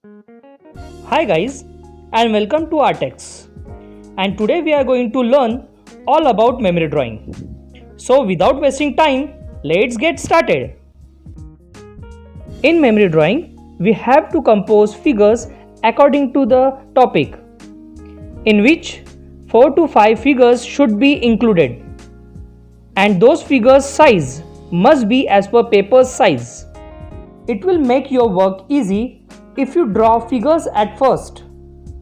Hi guys, and welcome to ArtX. And today we are going to learn all about memory drawing. So without wasting time, let's get started. In memory drawing, we have to compose figures according to the topic, in which 4 to 5 figures should be included. And those figures' size must be as per paper's size. It will make your work easy if you draw figures at first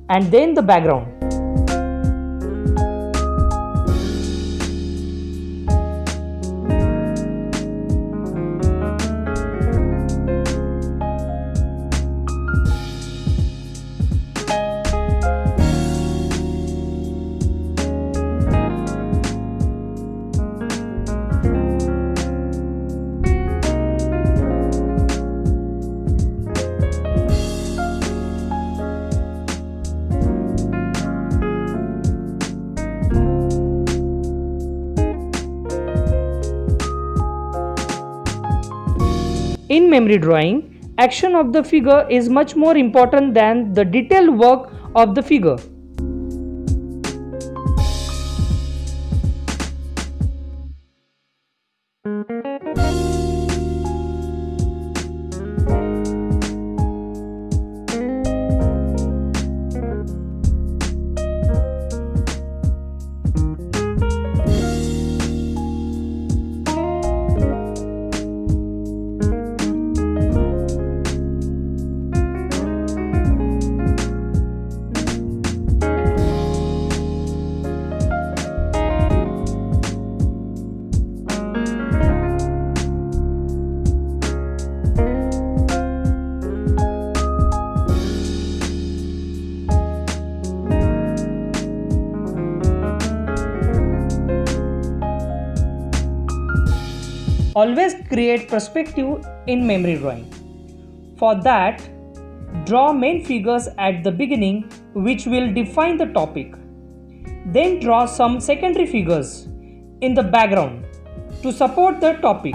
and then the background. In memory drawing, action of the figure is much more important than the detailed work of the figure. Always create perspective in memory drawing. For that, draw main figures at the beginning which will define the topic. Then draw some secondary figures in the background to support the topic.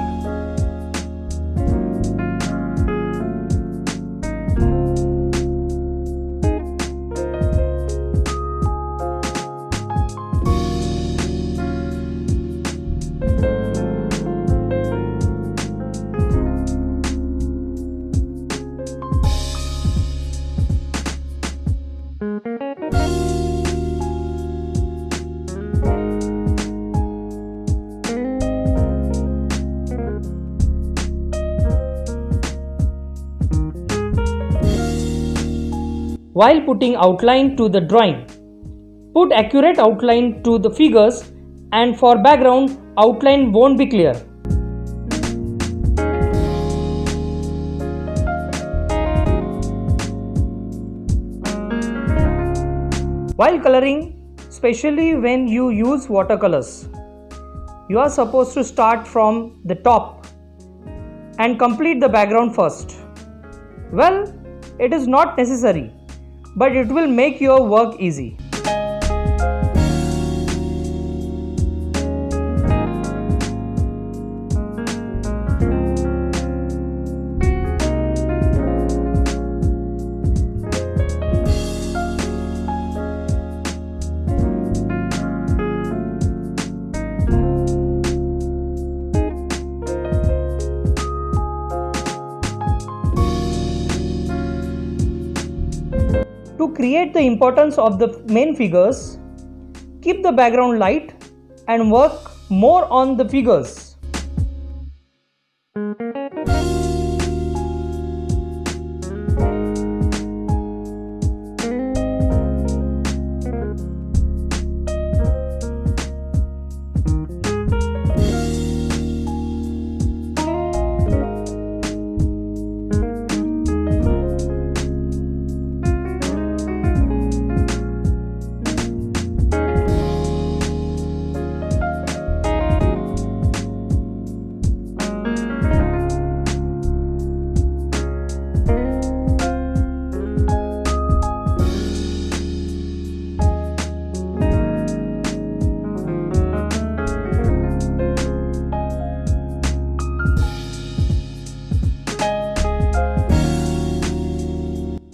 While putting outline to the drawing, put accurate outline to the figures, and for background, outline won't be clear. While coloring, especially when you use watercolors, you are supposed to start from the top and complete the background first. Well, it is not necessary, but it will make your work easy. To create the importance of the main figures, keep the background light and work more on the figures.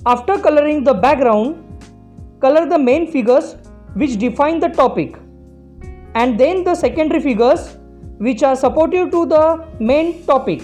After coloring the background, color the main figures which define the topic, and then the secondary figures which are supportive to the main topic.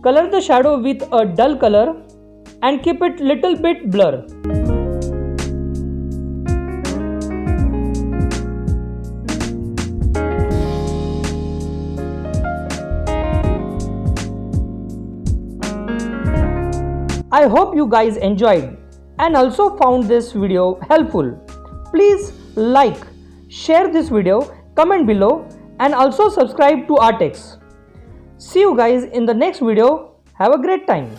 Color the shadow with a dull color and keep it little bit blur. I hope you guys enjoyed and also found this video helpful. Please like, share this video, comment below and also subscribe to ArtX. See you guys in the next video. Have a great time.